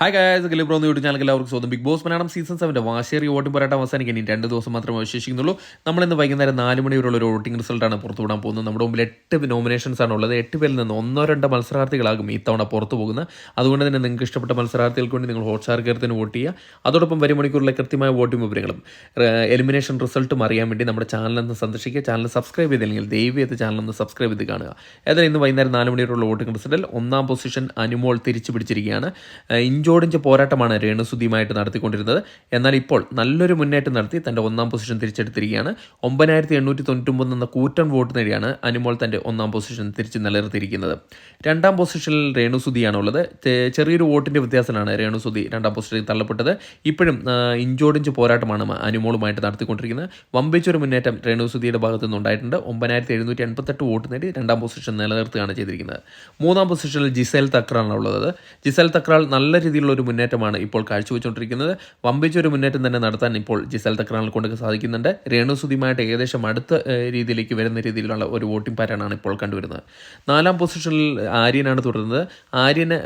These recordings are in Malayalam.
ഹായ് ഗായ്സ്, ഗലിബ്രോ എന്ന യൂട്യൂബ് ചാനൽ എല്ലാവർക്കും സ്വന്തം ബിഗ് ബോസ് മലയാളം സീസൺ 7 വാശേറിയ വോട്ടിംഗ് പോരാട്ടം അവസാനിക്കാൻ ഇനി 2 ദിവസം മാത്രമേ അവശേഷിക്കുന്നുള്ളൂ. നമ്മളിന്ന് വൈകുന്നേരം 4 മണി വരെയുള്ള ഒരു വോട്ടിംഗ് റിസൾട്ടാണ് പുറത്തുവിടാൻ പോകുന്നത്. നമ്മുടെ മുമ്പിൽ 8 നോമിനേഷൻസ് ആണ് ഉള്ളത്. 8 പേരിൽ നിന്ന് 1-2 മത്സരാർത്ഥികളാകും ഇത്തവണ പുറത്തു പോകുന്നത്. അതുകൊണ്ട് തന്നെ നിങ്ങൾക്ക് ഇഷ്ടപ്പെട്ട മത്സരാർത്ഥികൾക്ക് വേണ്ടി നിങ്ങൾ ഹോട്ട്സ്റ്റാർ കയറത്തിന് വോട്ട് ചെയ്യുക. അതോടൊപ്പം വരും മണിക്കൂറിലെ കൃത്യമായ വോട്ടിംഗ് വിവരങ്ങളും എലിമിനേഷൻ റിസൾട്ടും അറിയാൻ വേണ്ടി നമ്മുടെ ചാനലൊന്ന് സന്ദർശിക്കുക. ചാനൽ സബ്സ്ക്രൈബ് ചെയ്തില്ലെങ്കിൽ ദയവേത് ചാനലൊന്ന് സബ്സ്ക്രൈബ് ചെയ്ത് കാണുക. ഏതായാലും ഇന്ന് വൈകുന്നേരം 4 മണി വരെയുള്ള വോട്ടിംഗ് റിസൾട്ടിൽ 1ാം പൊസിഷൻ അനുമോൾ തിരിച്ചു പിടിച്ചിരിക്കുകയാണ്. ഇഞ്ചോടിഞ്ച് പോരാട്ടമാണ് രേണുസുതിയുമായിട്ട് നടത്തിക്കൊണ്ടിരുന്നത്. എന്നാൽ ഇപ്പോൾ നല്ലൊരു മുന്നേറ്റം നടത്തി തൻ്റെ 1ാം പൊസിഷൻ തിരിച്ചെടുത്തിരിക്കുകയാണ്. 9899 എന്ന കൂറ്റൻ വോട്ട് നേടിയാണ് അനുമോൾ തൻ്റെ 1ാം പൊസിഷൻ തിരിച്ച് നിലനിർത്തിയിരിക്കുന്നത്. 2ാം പൊസിഷനിൽ രേണുസുതിയാണുള്ളത്. ചെറിയൊരു വോട്ടിൻ്റെ വ്യത്യാസത്തിലാണ് രേണുസുതി 2ാം പൊസിഷനിൽ തള്ളപ്പെട്ടത്. ഇപ്പോഴും ഇഞ്ചോടിഞ്ച് പോരാട്ടമാണ് അനുമോളുമായിട്ട് നടത്തിക്കൊണ്ടിരിക്കുന്നത്. വമ്പിച്ചൊരു മുന്നേറ്റം രേണുസുതിയുടെ ഭാഗത്തു നിന്നുണ്ടായിട്ടുണ്ട്. 9788 വോട്ട് നേടി 2ാം പൊസിഷൻ നിലനിർത്തുകയാണ് ചെയ്തിരിക്കുന്നത്. 3ാം പൊസിഷനിൽ ജിസേൽ തക്രാണ് ഉള്ളത്. ജിസേൽ തക്രാൾ നല്ല രീതിയിലുള്ള ഒരു മുന്നേറ്റമാണ് ഇപ്പോൾ കാഴ്ചവെച്ചുകൊണ്ടിരിക്കുന്നത്. വമ്പിച്ചൊരു മുന്നേറ്റം തന്നെ നടത്താൻ ഇപ്പോൾ ജിസേൽ തക്രാളിനെ കൊണ്ട് സാധിക്കുന്നുണ്ട്. രേണുസുതിയുമായിട്ട് ഏകദേശം അടുത്ത രീതിയിലേക്ക് വരുന്ന രീതിയിലുള്ള ഒരു വോട്ടിംഗ് പാറ്റേണാണ് ഇപ്പോൾ കണ്ടുവരുന്നത്. 4ാം പൊസിഷനിൽ ആര്യനാണ് തുടരുന്നത്. ആര്യന്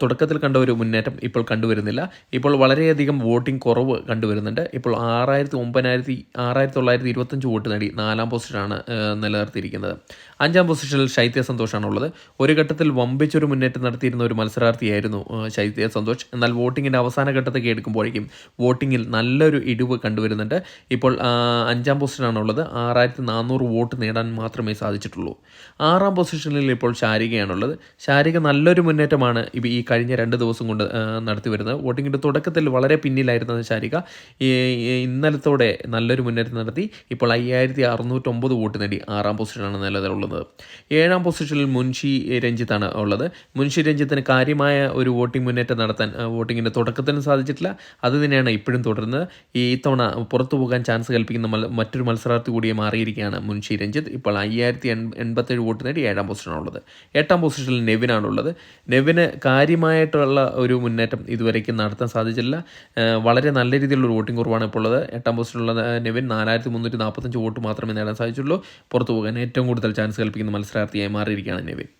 തുടക്കത്തിൽ കണ്ട ഒരു മുന്നേറ്റം ഇപ്പോൾ കണ്ടുവരുന്നില്ല. ഇപ്പോൾ വളരെയധികം വോട്ടിംഗ് കുറവ് കണ്ടുവരുന്നുണ്ട്. ഇപ്പോൾ 6925 വോട്ട് നേടി 4ാം പൊസിഷനാണ് നിലനിർത്തിയിരിക്കുന്നത്. 5ാം പൊസിഷനിൽ ശൈത്യ സന്തോഷാണുള്ളത്. ഒരു ഘട്ടത്തിൽ വമ്പിച്ചൊരു മുന്നേറ്റം നടത്തിയിരുന്ന ഒരു മത്സരാർത്ഥിയായിരുന്നു ശൈത്യ സന്തോഷ്. എന്നാൽ വോട്ടിങ്ങിൻ്റെ അവസാന ഘട്ടത്തേക്ക് എടുക്കുമ്പോഴേക്കും വോട്ടിങ്ങിൽ നല്ലൊരു ഇടിവ് കണ്ടുവരുന്നുണ്ട്. ഇപ്പോൾ 5ാം പൊസിഷനാണുള്ളത്. 6400 വോട്ട് നേടാൻ മാത്രമേ സാധിച്ചിട്ടുള്ളൂ. 6ാം പൊസിഷനിൽ ഇപ്പോൾ ശാരികയാണുള്ളത്. ശാരിക നല്ലൊരു മുന്നേറ്റമാണ് ഈ കഴിഞ്ഞ 2 ദിവസം കൊണ്ട് നടത്തി വരുന്നത്. വോട്ടിങ്ങിൻ്റെ തുടക്കത്തിൽ വളരെ പിന്നിലായിരുന്നത് ശാരിക ഇന്നലത്തോടെ നല്ലൊരു മുന്നേറ്റം നടത്തി ഇപ്പോൾ 5609 വോട്ട് നേടി 6ാം പൊസിഷനാണ് നിലവിലുള്ളത്. 7ാം പൊസിഷനിൽ മുൻഷി രഞ്ജിത്താണ് ഉള്ളത്. മുൻഷി രഞ്ജിത്തിന് കാര്യമായ ഒരു വോട്ടിംഗ് മുന്നേറ്റം നടത്താൻ വോട്ടിങ്ങിൻ്റെ തുടക്കത്തിന് സാധിച്ചിട്ടില്ല. അത് തന്നെയാണ് ഇപ്പോഴും തുടരുന്നത്. ഇത്തവണ പുറത്തു പോകാൻ ചാൻസ് കൽപ്പിക്കുന്ന മറ്റൊരു മത്സരാർത്ഥി കൂടിയെ മാറിയിരിക്കുകയാണ് മുൻഷി രഞ്ജിത്ത്. ഇപ്പോൾ 5087 വോട്ട് നേടി 7ാം പൊസിഷനാണുള്ളത്. 8ാം പൊസിഷനിൽ നെവിനാണുള്ളത്. നെവിന് കാര്യമായിട്ടുള്ള ഒരു മുന്നേറ്റം ഇതുവരേക്കും നടത്താൻ സാധിച്ചില്ല. വളരെ നല്ല രീതിയിലുള്ള വോട്ടിംഗ് കുറവാണ് ഇപ്പോൾ ഉള്ളത്. 8ാം പൊസിഷനിലുള്ള നെവിൻ 4345 വോട്ട് മാത്രമേ നേടാൻ സാധിച്ചുള്ളൂ. പുറത്തു പോകാൻ ഏറ്റവും കൂടുതൽ ചാൻസ് കൽപ്പിക്കുന്ന മത്സരാർത്ഥിയായി മാറിയിരിക്കുകയാണ് നെവിൻ.